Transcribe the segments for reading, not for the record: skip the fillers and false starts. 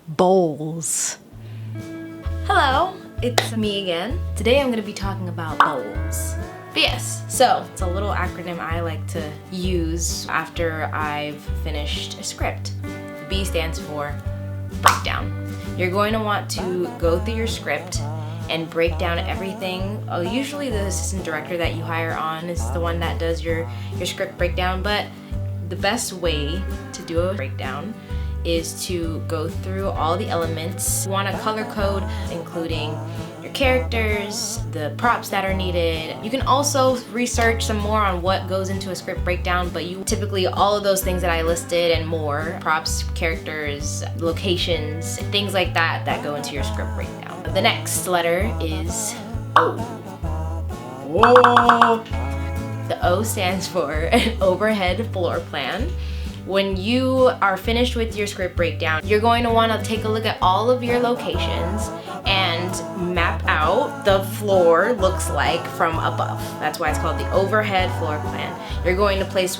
bowls. Hello, it's me again. Today I'm gonna be talking about bowls. But yes, so it's a little acronym I like to use after I've finished a script. The B stands for breakdown. You're going to want to go through your script and break down everything. Usually the assistant director that you hire on is the one that does your script breakdown, but the best way to do a breakdown is to go through all the elements. You want to color code, including your characters, the props that are needed. You can also research some more on what goes into a script breakdown, but you typically all of those things that I listed and more, props, characters, locations, things like that go into your script breakdown. The next letter is O. Whoa. The O stands for an overhead floor plan. When you are finished with your script breakdown, you're going to want to take a look at all of your locations and map out the floor looks like from above. That's why it's called the overhead floor plan. You're going to place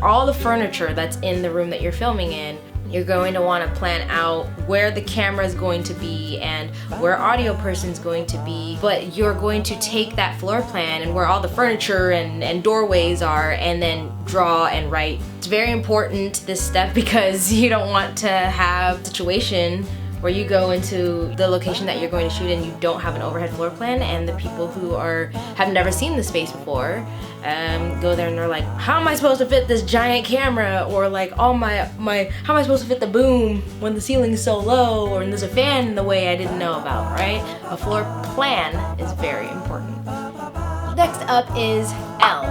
all the furniture that's in the room that you're filming in. You're going to want to plan out where the camera is going to be and where audio person's going to be. But you're going to take that floor plan and where all the furniture and doorways are and then draw and write. It's very important, this step, because you don't want to have a situation where you go into the location that you're going to shoot and you don't have an overhead floor plan, and the people who have never seen the space before go there and they're like, how am I supposed to fit this giant camera? Or like, how am I supposed to fit the boom when the ceiling is so low, or there's a fan in the way I didn't know about, right? A floor plan is very important. Next up is L.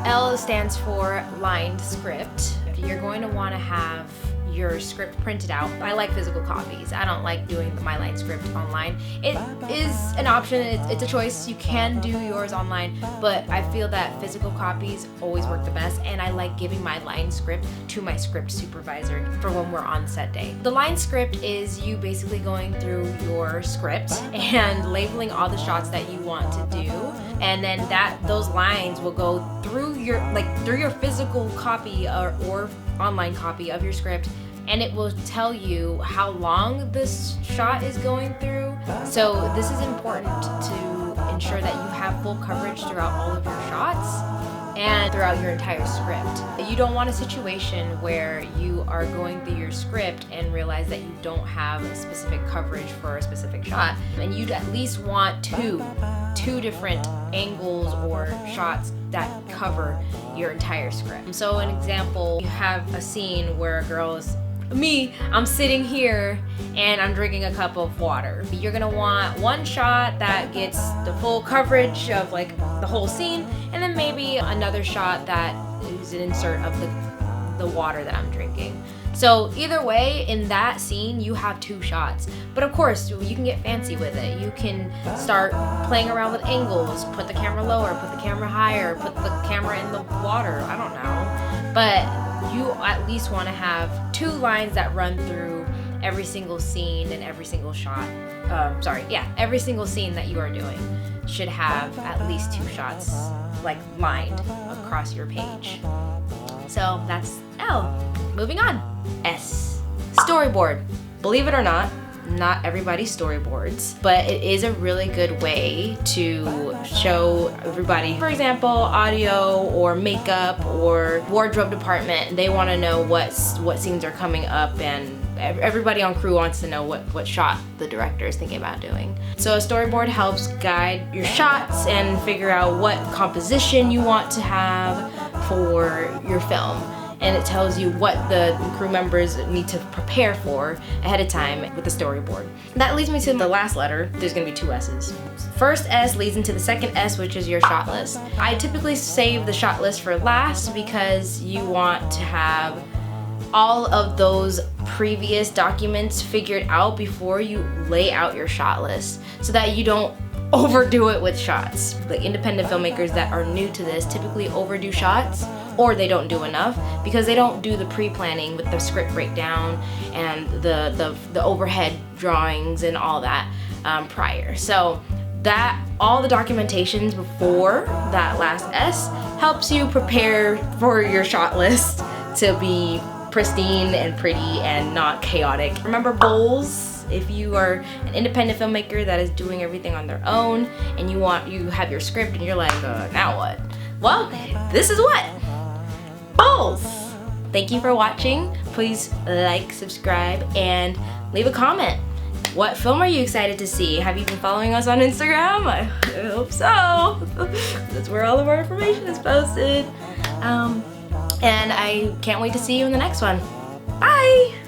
L stands for lined script. You're going to want to have your script printed out. I like physical copies. I don't like doing my line script online. It is an option, it's a choice. You can do yours online, but I feel that physical copies always work the best, and I like giving my line script to my script supervisor for when we're on set day. The line script is you basically going through your script and labeling all the shots that you want to do, and then those lines will go through your physical copy or online copy of your script, and it will tell you how long this shot is going through. So this is important to ensure that you have full coverage throughout all of your shots and throughout your entire script. You don't want a situation where you are going through your script and realize that you don't have a specific coverage for a specific shot, and you'd at least want two different angles or shots that cover your entire script. So an example, you have a scene where a girl is I'm sitting here and I'm drinking a cup of water. You're gonna want one shot that gets the full coverage of like the whole scene, and then maybe another shot that is an insert of the water that I'm drinking. So either way, in that scene, you have two shots. But of course, you can get fancy with it. You can start playing around with angles, put the camera lower, put the camera higher, put the camera in the water, I don't know. But you at least want to have two lines that run through every single scene and every single shot. Every single scene that you are doing should have at least two shots like lined across your page. So that's L. Moving on. S. Storyboard. Believe it or not everybody storyboards, but it is a really good way to show everybody, for example, audio or makeup or wardrobe department. They want to know what scenes are coming up, and everybody on crew wants to know what shot the director is thinking about doing. So a storyboard helps guide your shots and figure out what composition you want to have for your film. And it tells you what the crew members need to prepare for ahead of time with the storyboard. That leads me to the last letter. There's gonna be two S's. First S leads into the second S, which is your shot list. I typically save the shot list for last because you want to have all of those previous documents figured out before you lay out your shot list, so that you don't overdo it with shots. The independent filmmakers that are new to this typically overdo shots, or they don't do enough because they don't do the pre-planning with the script breakdown and the overhead drawings and all that prior. So that all the documentations before that last S helps you prepare for your shot list to be pristine and pretty and not chaotic. Remember bowls? If you are an independent filmmaker that is doing everything on their own and you have your script and you're like, now what? Well, this is what? Bowls! Thank you for watching. Please like, subscribe, and leave a comment. What film are you excited to see? Have you been following us on Instagram? I hope so. That's where all of our information is posted. And I can't wait to see you in the next one. Bye!